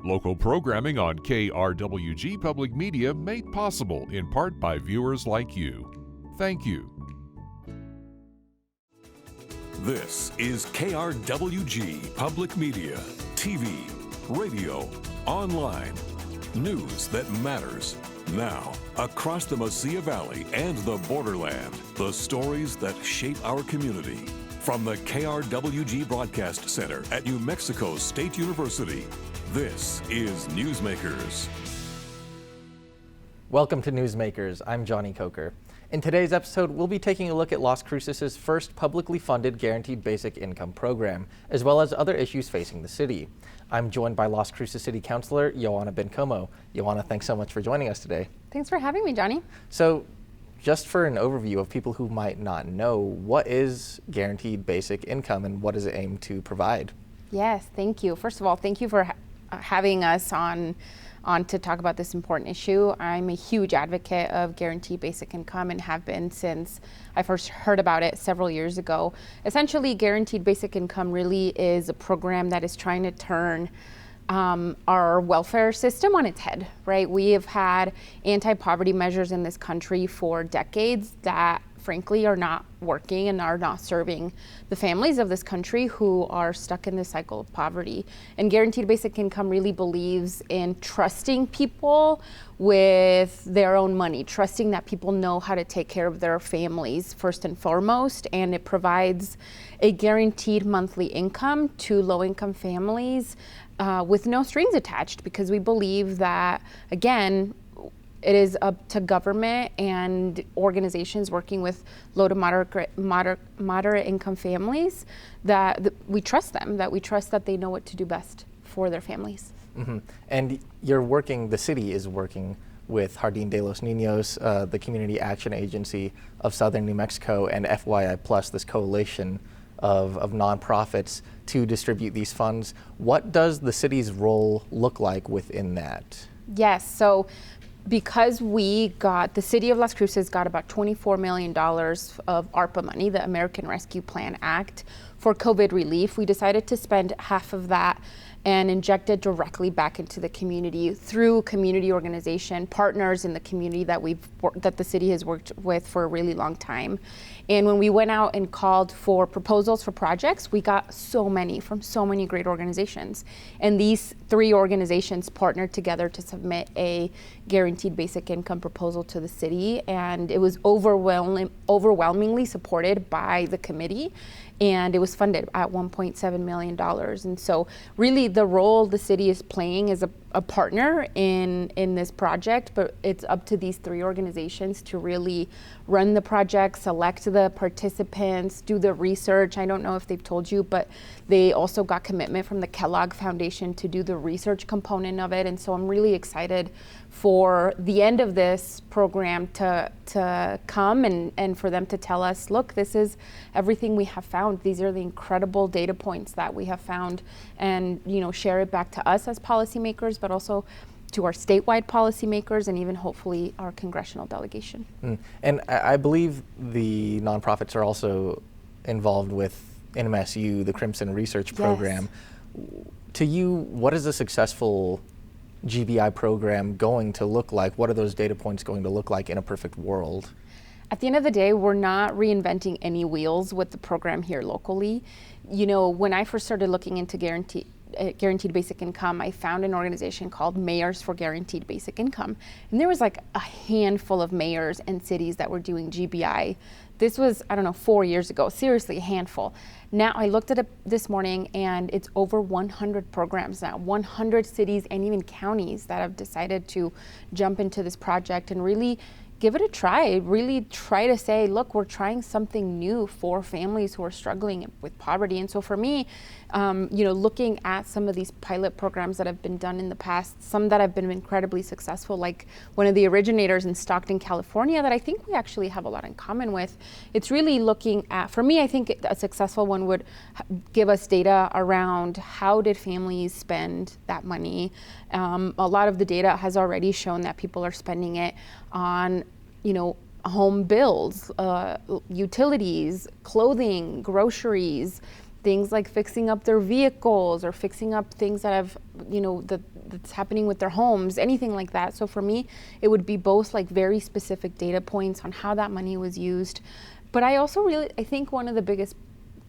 Local programming on KRWG Public Media made possible in part by viewers like you. Thank you. This is KRWG Public Media, TV, radio, online. News that matters. Now, across the Mesilla Valley and the borderland, the stories that shape our community. From the KRWG Broadcast Center at New Mexico State University, this is Newsmakers. Welcome to Newsmakers. I'm Jonny Coker. In today's episode, we'll be taking a look at Las Cruces' first publicly funded guaranteed basic income program, as well as other issues facing the city. I'm joined by Las Cruces City Councilor Johana Bencomo. Johana, thanks so much for joining us today. Thanks for having me, Jonny. So, just for an overview of people who might not know, what is guaranteed basic income and what does it aim to provide? Yes, thank you. First of all, thank you for having us on to talk about this important issue. I'm a huge advocate of guaranteed basic income and have been since I first heard about it several years ago. Essentially, guaranteed basic income really is a program that is trying to turn our welfare system on its head, right? We have had anti-poverty measures in this country for decades that frankly are not working and are not serving the families of this country who are stuck in this cycle of poverty. And guaranteed basic income really believes in trusting people with their own money, trusting that people know how to take care of their families first and foremost, and it provides a guaranteed monthly income to low-income families with no strings attached, because we believe that, again, it is up to government and organizations working with low to moderate income families that we trust them, that we trust that they know what to do best for their families. Mm-hmm. And the city is working with Jardin de los Niños, the Community Action Agency of Southern New Mexico, and FYI Plus, this coalition of nonprofits to distribute these funds. What does the city's role look like within that? Yes, so because the city of Las Cruces got about $24 million of ARPA money, the American Rescue Plan Act, for COVID relief, we decided to spend half of that and inject it directly back into the community through community organization partners in the community that the city has worked with for a really long time. And when we went out and called for proposals for projects, we got so many from so many great organizations. And these three organizations partnered together to submit a guaranteed basic income proposal to the city, and it was overwhelmingly supported by the committee, and it was funded at $1.7 million. And so really the role the city is playing is a partner in this project, but it's up to these three organizations to really run the project, select the participants, do the research. I don't know if they've told you, but they also got commitment from the Kellogg Foundation to do the research component of it. And so I'm really excited for the end of this program to come and for them to tell us, look, this is everything we have found. These are the incredible data points that we have found, and share it back to us as policymakers, but also to our statewide policymakers and even hopefully our congressional delegation. And I believe the nonprofits are also involved with NMSU, the Crimson Research Program. Yes. To you, what is a successful GBI program going to look like? What are those data points going to look like in a perfect world? At the end of the day, we're not reinventing any wheels with the program here locally. When I first started looking into guaranteed basic income, I found an organization called Mayors for Guaranteed Basic Income. And there was like a handful of mayors and cities that were doing GBI. This was, 4 years ago, seriously, a handful. Now I looked at it this morning and it's over 100 programs now, 100 cities and even counties that have decided to jump into this project and really give it a try. Really try to say, look, we're trying something new for families who are struggling with poverty. And so for me, looking at some of these pilot programs that have been done in the past, some that have been incredibly successful, like one of the originators in Stockton, California, that I think we actually have a lot in common with. It's really looking at, for me, I think a successful one would give us data around how did families spend that money. A lot of the data has already shown that people are spending it on, home bills, utilities, clothing, groceries, things like fixing up their vehicles or fixing up things that have, that's happening with their homes, anything like that. So for me, it would be both like very specific data points on how that money was used. But I also I think one of the biggest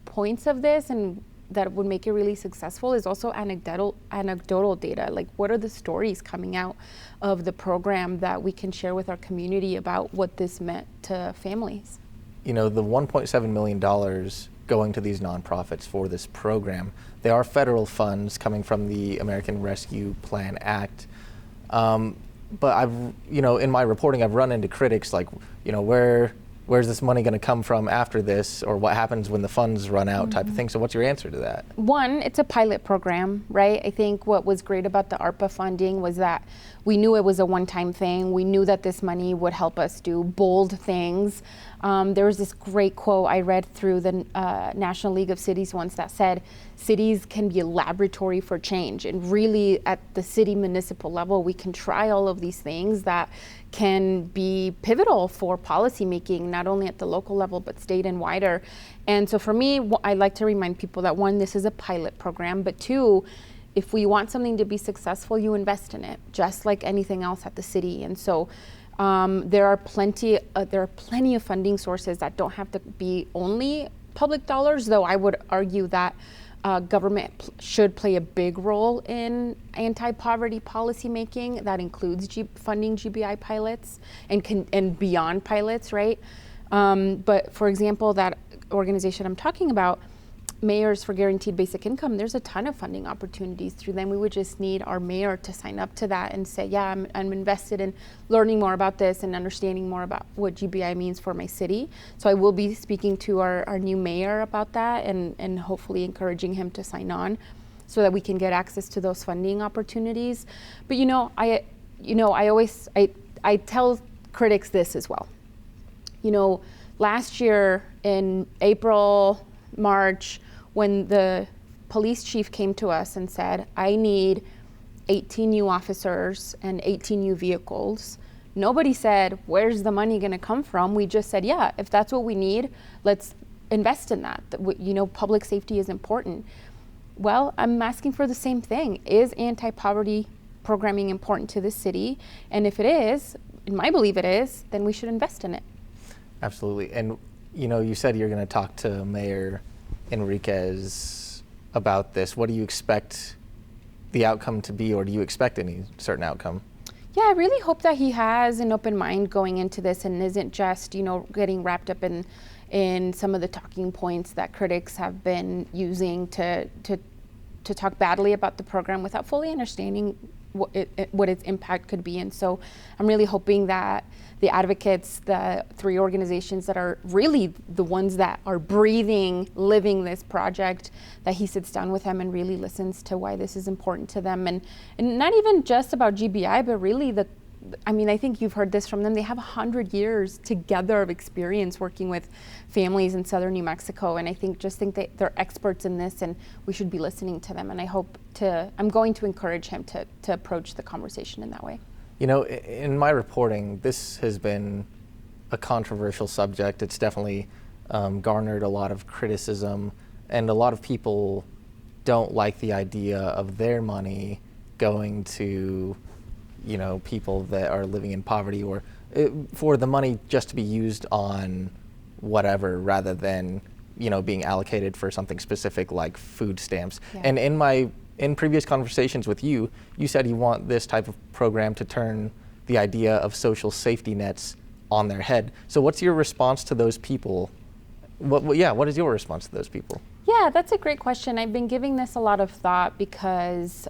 points of this and that would make it really successful is also anecdotal data. Like, what are the stories coming out of the program that we can share with our community about what this meant to families? You know, the $1.7 million going to these nonprofits for this program, they are federal funds coming from the American Rescue Plan Act. But in my reporting, I've run into critics like, where's this money going to come from after this, or what happens when the funds run out, type of thing. So what's your answer to that? One, it's a pilot program, right? I think what was great about the ARPA funding was that we knew it was a one-time thing. We knew that this money would help us do bold things. There was this great quote I read through the National League of Cities once that said, cities can be a laboratory for change. And really at the city municipal level, we can try all of these things that can be pivotal for policymaking, not only at the local level, but state and wider. And so for me, I like to remind people that one, this is a pilot program, but two, if we want something to be successful, you invest in it, just like anything else at the city. And so there are plenty of funding sources that don't have to be only public dollars, though I would argue that government should play a big role in anti-poverty policymaking. That includes funding GBI pilots and beyond pilots, right? But for example, that organization I'm talking about, Mayors for Guaranteed Basic Income, there's a ton of funding opportunities through them. We would just need our mayor to sign up to that and say, yeah, I'm invested in learning more about this and understanding more about what GBI means for my city. So I will be speaking to our new mayor about that and hopefully encouraging him to sign on so that we can get access to those funding opportunities. But I tell critics this as well. Last year in April, March, when the police chief came to us and said, I need 18 new officers and 18 new vehicles, nobody said, where's the money going to come from? We just said, yeah, if that's what we need, let's invest in that. Public safety is important. Well, I'm asking for the same thing. Is anti-poverty programming important to the city? And if it is, in my belief it is, then we should invest in it. Absolutely. And you said you're going to talk to Mayor Enriquez about this. What do you expect the outcome to be, or do you expect any certain outcome? Yeah, I really hope that he has an open mind going into this and isn't just, getting wrapped up in some of the talking points that critics have been using to talk badly about the program without fully understanding what its impact could be. And so I'm really hoping that the advocates, the three organizations that are really the ones that are breathing, living this project, that he sits down with them and really listens to why this is important to them. And not even just about GBI, but really I think you've heard this from them. They have 100 years together of experience working with families in southern New Mexico. And I think that they're experts in this and we should be listening to them. And I'm going to encourage him to approach the conversation in that way. In my reporting, this has been a controversial subject. It's definitely garnered a lot of criticism, and a lot of people don't like the idea of their money going to, people that are living in poverty, or for the money just to be used on whatever rather than, being allocated for something specific like food stamps. Yeah. And in previous conversations with you, you said you want this type of program to turn the idea of social safety nets on their head. So what's your response to those people? What is your response to those people? Yeah, that's a great question. I've been giving this a lot of thought because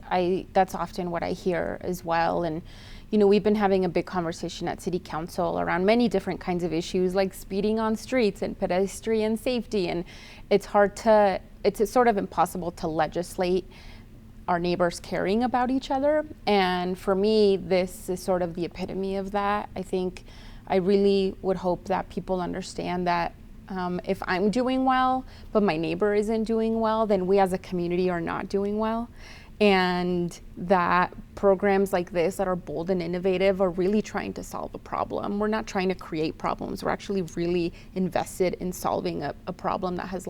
that's often what I hear as well. And we've been having a big conversation at City Council around many different kinds of issues like speeding on streets and pedestrian safety. And it's sort of impossible to legislate our neighbors caring about each other. And for me, this is sort of the epitome of that. I think I really would hope that people understand that if I'm doing well, but my neighbor isn't doing well, then we as a community are not doing well. And that programs like this that are bold and innovative are really trying to solve a problem. We're not trying to create problems. We're actually really invested in solving a problem that has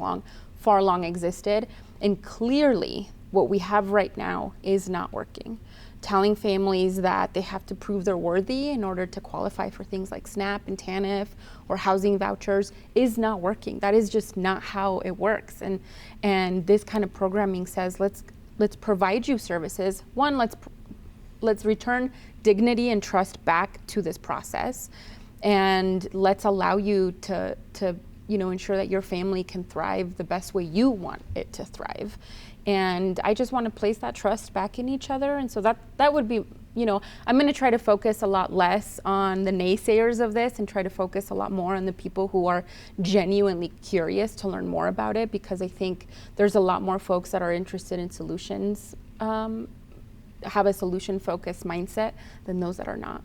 far long existed. And clearly, what we have right now is not working. Telling families that they have to prove they're worthy in order to qualify for things like SNAP and TANF or housing vouchers is not working. That is just not how it works. And this kind of programming says, let's provide you services. One, let's return dignity and trust back to this process, and let's allow you to ensure that your family can thrive the best way you want it to thrive. And I just want to place that trust back in each other. And so that would be, I'm going to try to focus a lot less on the naysayers of this and try to focus a lot more on the people who are genuinely curious to learn more about it, because I think there's a lot more folks that are interested in solutions, have a solution-focused mindset than those that are not.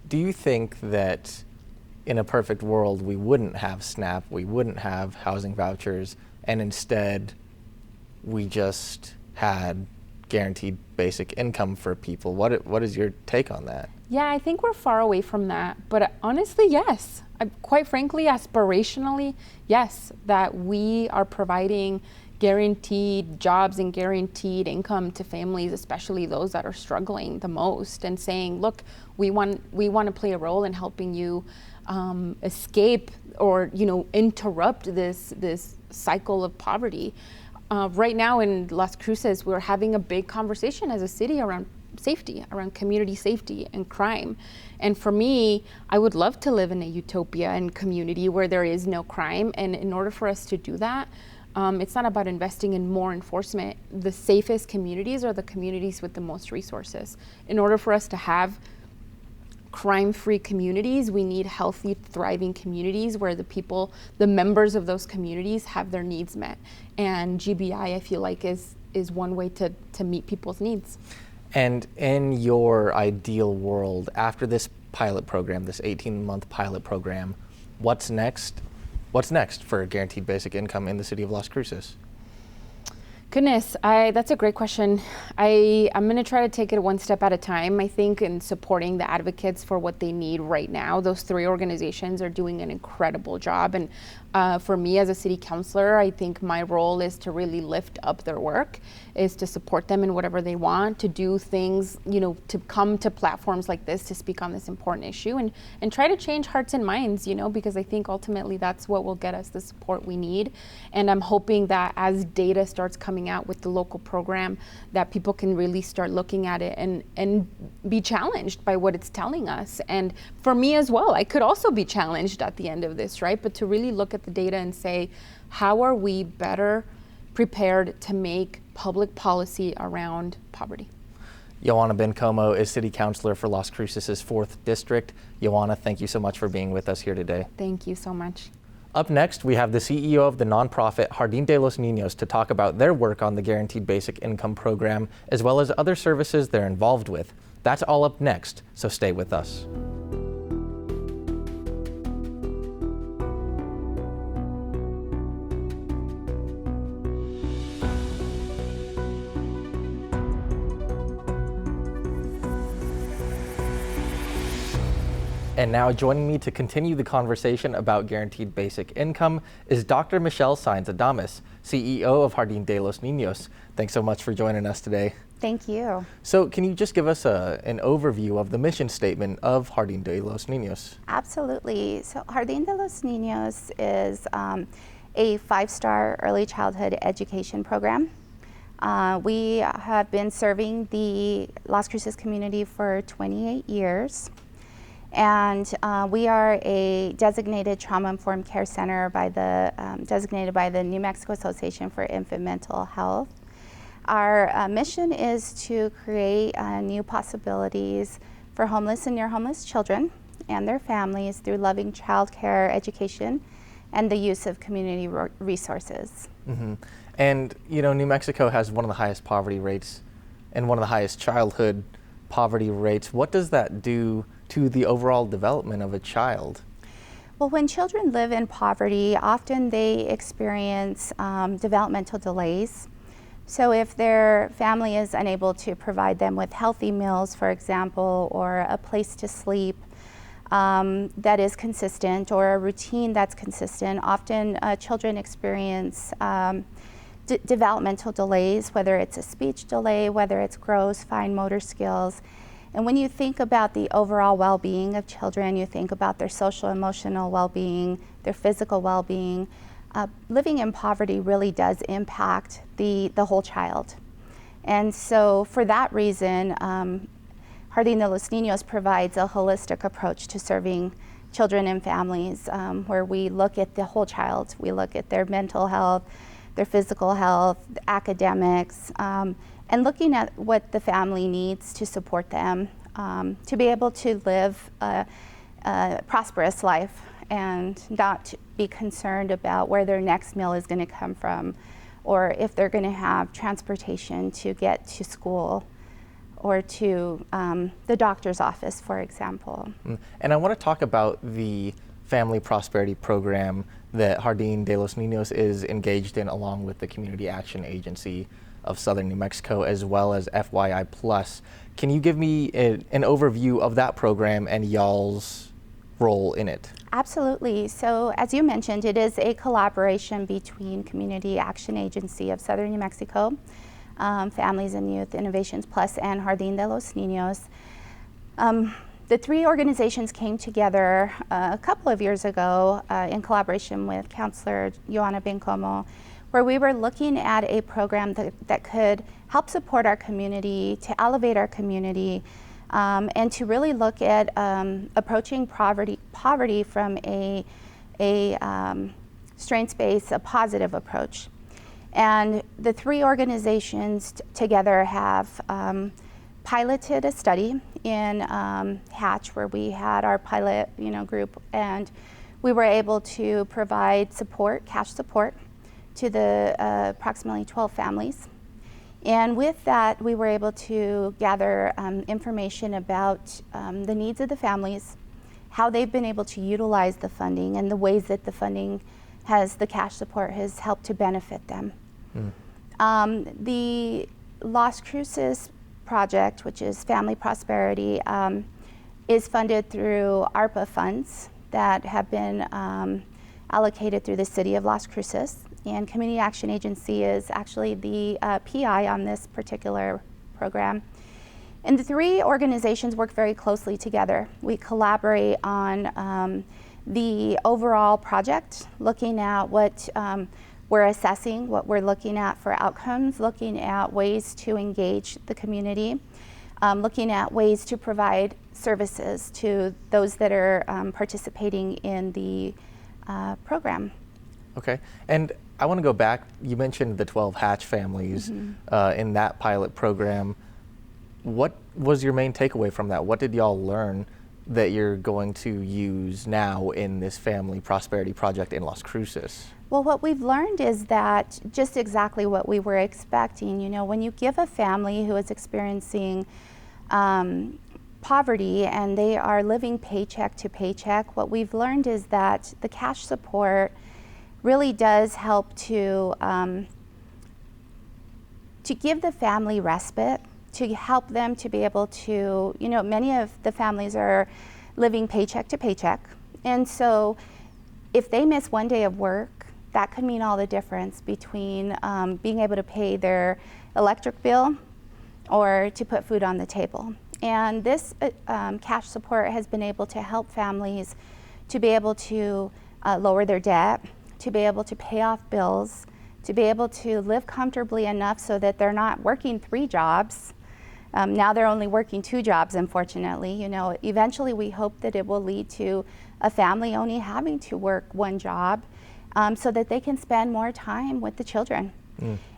Do you think that in a perfect world we wouldn't have SNAP, we wouldn't have housing vouchers, and instead we just had guaranteed basic income for people? What is your take on that? Yeah, I think we're far away from that, but honestly, yes. Quite frankly, aspirationally, yes, that we are providing guaranteed jobs and guaranteed income to families, especially those that are struggling the most, and saying, look, we want to play a role in helping you escape or interrupt this cycle of poverty. Right now in Las Cruces, we're having a big conversation as a city around safety, around community safety and crime. And for me, I would love to live in a utopia and community where there is no crime. And in order for us to do that, it's not about investing in more enforcement. The safest communities are the communities with the most resources. In order for us to have crime-free communities, we need healthy, thriving communities where the members of those communities have their needs met. And GBI, I feel like, is one way to meet people's needs. And in your ideal world, after this pilot program, this 18-month pilot program, what's next? What's next for guaranteed basic income in the city of Las Cruces? Goodness, that's a great question. I'm going to try to take it one step at a time. I think in supporting the advocates for what they need right now, those three organizations are doing an incredible job. And for me as a city councilor, I think my role is to really lift up their work, is to support them in whatever they want, to do things, to come to platforms like this to speak on this important issue and try to change hearts and minds, because I think ultimately that's what will get us the support we need. And I'm hoping that as data starts coming out with the local program, that people can really start looking at it and be challenged by what it's telling us. And for me as well, I could also be challenged at the end of this, right? But to really look at the data and say, how are we better prepared to make public policy around poverty? Johana Bencomo is City Councilor for Las Cruces' 4th District. Johana, thank you so much for being with us here today. Thank you so much. Up next, we have the CEO of the nonprofit Jardin de los Niños to talk about their work on the Guaranteed Basic Income program, as well as other services they're involved with. That's all up next, so stay with us. And now joining me to continue the conversation about guaranteed basic income is Dr. Michelle Saenz-Adames, CEO of Jardin de los Niños. Thanks so much for joining us today. Thank you. So can you just give us an overview of the mission statement of Jardin de los Niños? Absolutely. So Jardin de los Niños is a 5-star early childhood education program. We have been serving the Las Cruces community for 28 years. And we are a designated trauma-informed care center designated by the New Mexico Association for Infant Mental Health. Our mission is to create new possibilities for homeless and near-homeless children and their families through loving child care, education, and the use of community resources. Mm-hmm. And New Mexico has one of the highest poverty rates and one of the highest childhood poverty rates. What does that do to the overall development of a child? Well, when children live in poverty, often they experience developmental delays. So if their family is unable to provide them with healthy meals, for example, or a place to sleep that is consistent, or a routine that's consistent, often children experience developmental delays, whether it's a speech delay, whether it's gross, fine motor skills. And when you think about the overall well-being of children, you think about their social emotional well-being, their physical well-being, living in poverty really does impact the whole child. And so for that reason, Jardin de los Niños provides a holistic approach to serving children and families, where we look at the whole child. We look at their mental health, their physical health, academics, and looking at what the family needs to support them to be able to live a prosperous life and not be concerned about where their next meal is going to come from, or if they're going to have transportation to get to school or to the doctor's office, for example. And I want to talk about the Family Prosperity Program that Jardin de los Niños is engaged in along with the Community Action Agency of Southern New Mexico, as well as FYI Plus. Can you give me an overview of that program and y'all's role in it? Absolutely. So as you mentioned, it is a collaboration between Community Action Agency of Southern New Mexico, Families and Youth Innovations Plus, and Jardin de los Niños. The three organizations came together a couple of years ago in collaboration with Councilor Johana Bencomo, where we were looking at a program that could help support our community, to elevate our community, and to really look at approaching poverty from a strengths-based, a positive approach. And the three organizations together have piloted a study in Hatch, where we had our pilot group, and we were able to provide support, cash support, to the approximately 12 families. And with that, we were able to gather information about the needs of the families, how they've been able to utilize the funding, and the ways that the funding the cash support has helped to benefit them. The Las Cruces project, which is Family Prosperity, is funded through ARPA funds that have been allocated through the City of Las Cruces. And Community Action Agency is actually the PI on this particular program. And the three organizations work very closely together. We collaborate on the overall project, looking at what we're assessing, what we're looking at for outcomes, looking at ways to engage the community, looking at ways to provide services to those that are participating in the program. Okay, and I want to go back. You mentioned the 12 Hatch families in that pilot program. What was your main takeaway from that? What did y'all learn that you're going to use now in this Family Prosperity Project in Las Cruces? Well, what we've learned is that just exactly what we were expecting. When you give a family who is experiencing poverty and they are living paycheck to paycheck, what we've learned is that the cash support really does help to give the family respite, to help them to be able to, many of the families are living paycheck to paycheck. And so if they miss one day of work, that could mean all the difference between being able to pay their electric bill or to put food on the table. And this cash support has been able to help families to be able to lower their debt, to be able to pay off bills, to be able to live comfortably enough so that they're not working 3 jobs. Now they're only working 2 jobs, unfortunately. Eventually we hope that it will lead to a family only having to work 1 job so that they can spend more time with the children.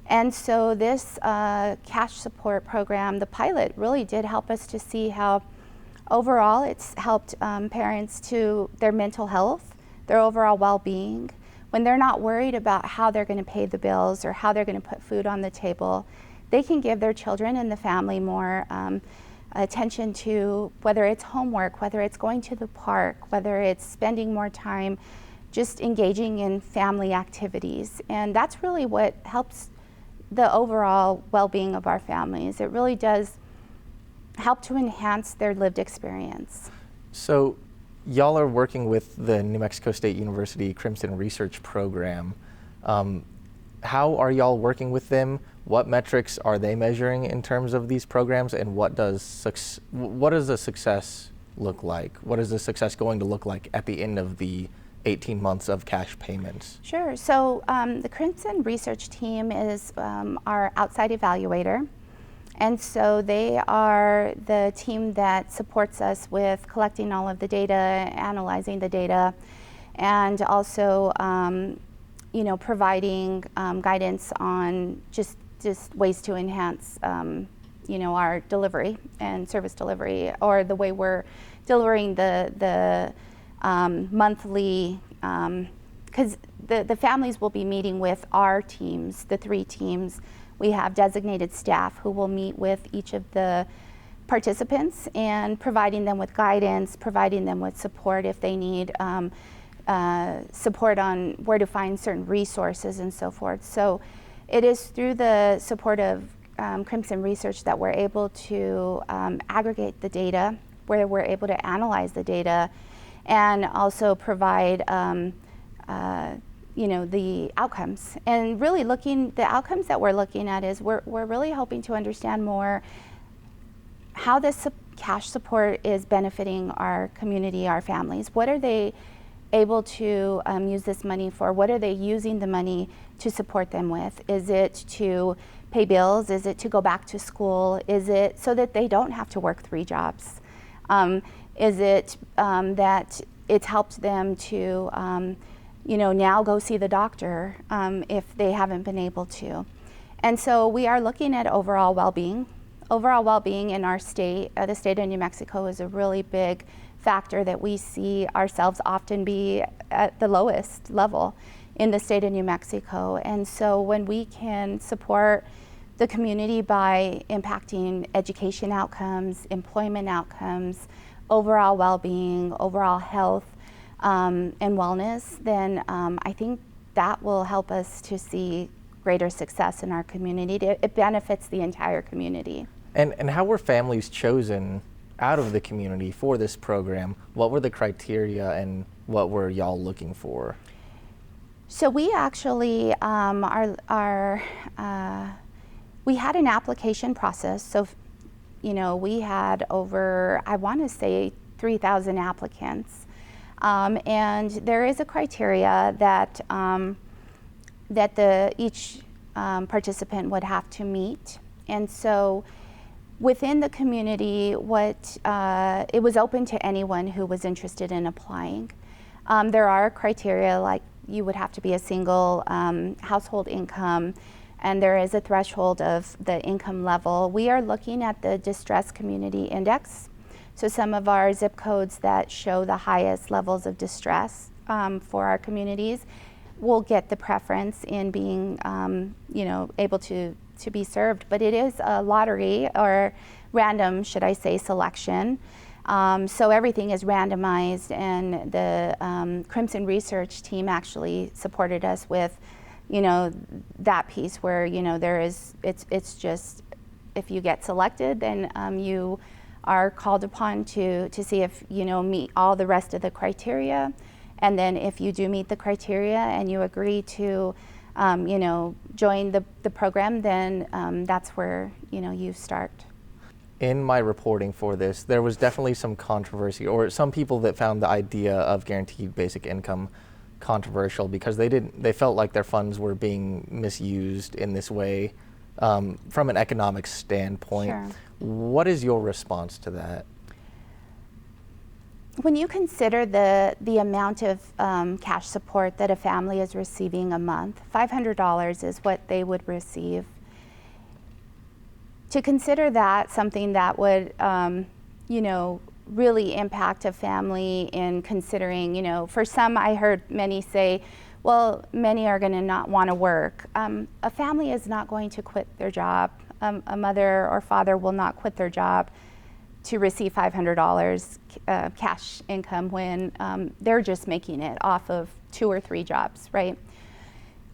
And so this cash support program, the pilot, really did help us to see how overall it's helped parents to their mental health, their overall well-being. When they're not worried about how they're going to pay the bills or how they're going to put food on the table, they can give their children and the family more attention to whether it's homework, whether it's going to the park, whether it's spending more time just engaging in family activities. And that's really what helps the overall well-being of our families. It really does help to enhance their lived experience. So y'all are working with the New Mexico State University Crimson Research Program. how are y'all working with them? What metrics are they measuring in terms of these programs, and what does the success look like? What is the success going to look like at the end of the 18 months of cash payments? Sure. So the Crimson research team is our outside evaluator. And so they are the team that supports us with collecting all of the data, analyzing the data, and also providing guidance on just ways to enhance our delivery and service delivery, or the way we're delivering the monthly, because the families will be meeting with our teams, the 3 teams. We have designated staff who will meet with each of the participants and providing them with guidance, providing them with support if they need support on where to find certain resources and so forth. So it is through the support of Crimson Research that we're able to aggregate the data, where we're able to analyze the data, and also provide the outcomes. And really the outcomes that we're looking at is we're really hoping to understand more how this cash support is benefiting our community, our families. What are they able to use this money for? What are they using the money to support them with? Is it to pay bills? Is it to go back to school? Is it so that they don't have to work 3 jobs? Is it that it's helped them to now go see the doctor if they haven't been able to? And so we are looking at overall well-being. Overall well-being in our state, the state of New Mexico, is a really big factor that we see ourselves often be at the lowest level in the state of New Mexico. And so when we can support the community by impacting education outcomes, employment outcomes, overall well-being, overall health, and wellness, then I think that will help us to see greater success in our community. It benefits the entire community. And how were families chosen out of the community for this program? What were the criteria and what were y'all looking for? So we actually we had an application process. So we had over, I want to say, 3,000 applicants. And there is a criteria that each participant would have to meet. And so within the community, it was open to anyone who was interested in applying. There are criteria, like you would have to be a single household income, and there is a threshold of the income level. We are looking at the Distress Community Index. So some of our zip codes that show the highest levels of distress for our communities will get the preference in being able to be served. But it is a lottery, or random, should I say, selection. So everything is randomized, and the Crimson Research team actually supported us with that piece where it's just, if you get selected, then you are called upon to see if meet all the rest of the criteria, and then if you do meet the criteria and you agree to join the program, then that's where you start. In my reporting for this, there was definitely some controversy, or some people that found the idea of guaranteed basic income controversial because they felt like their funds were being misused in this way from an economic standpoint. Sure. What is your response to that? When you consider the amount of cash support that a family is receiving a month, $500 is what they would receive. To consider that something that would, really impact a family in considering, for some, I heard many say, well, many are going to not want to work. A family is not going to quit their job. A mother or father will not quit their job to receive $500 cash income when they're just making it off of 2 or 3 jobs, right?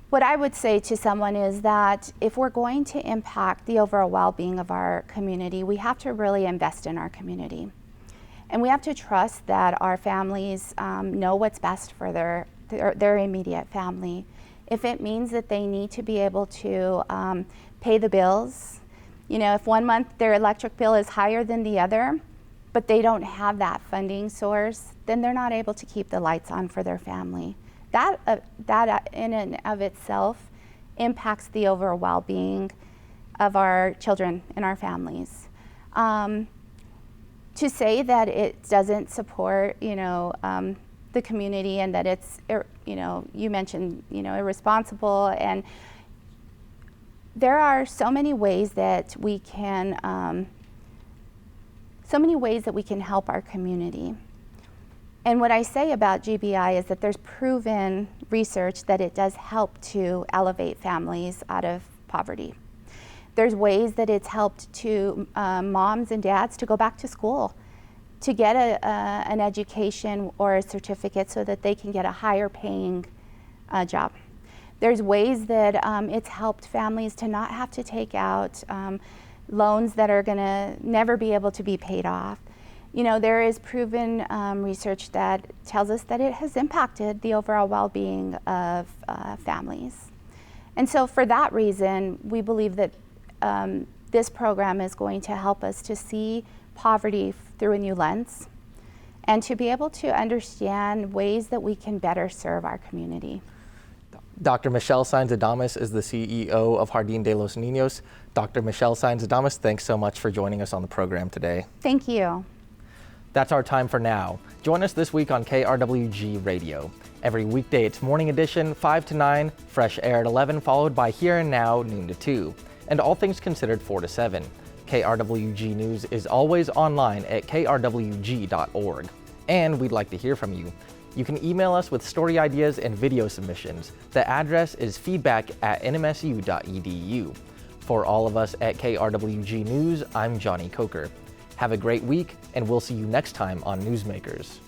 What I would say to someone is that if we're going to impact the overall well-being of our community, we have to really invest in our community. And we have to trust that our families know what's best for their immediate family. if it means that they need to be able to pay the bills, you know, if one month their electric bill is higher than the other, but they don't have that funding source, then they're not able to keep the lights on for their family. That in and of itself impacts the overall well-being of our children and our families. To say that it doesn't support, you know, the community, and that it's, you know, you mentioned, you know, irresponsible, and there are so many ways that we can, help our community. And what I say about GBI is that there's proven research that it does help to elevate families out of poverty. There's ways that it's helped to moms and dads to go back to school, to get an education or a certificate so that they can get a higher paying job. There's ways that it's helped families to not have to take out loans that are gonna never be able to be paid off. You know, there is proven research that tells us that it has impacted the overall well-being of families. And so for that reason, we believe that this program is going to help us to see poverty through a new lens and to be able to understand ways that we can better serve our community. Dr. Michelle Saenz-Adames is the CEO of Jardin de los Niños. Dr. Michelle Saenz-Adames, thanks so much for joining us on the program today. Thank you. That's our time for now. Join us this week on KRWG Radio. Every weekday it's morning edition, 5 to 9, fresh air at 11, followed by Here and Now, noon to 2. And all things considered 4 to 7. KRWG News is always online at krwg.org. And we'd like to hear from you. You can email us with story ideas and video submissions. The address is feedback@nmsu.edu. For all of us at KRWG News, I'm Jonny Coker. Have a great week, and we'll see you next time on Newsmakers.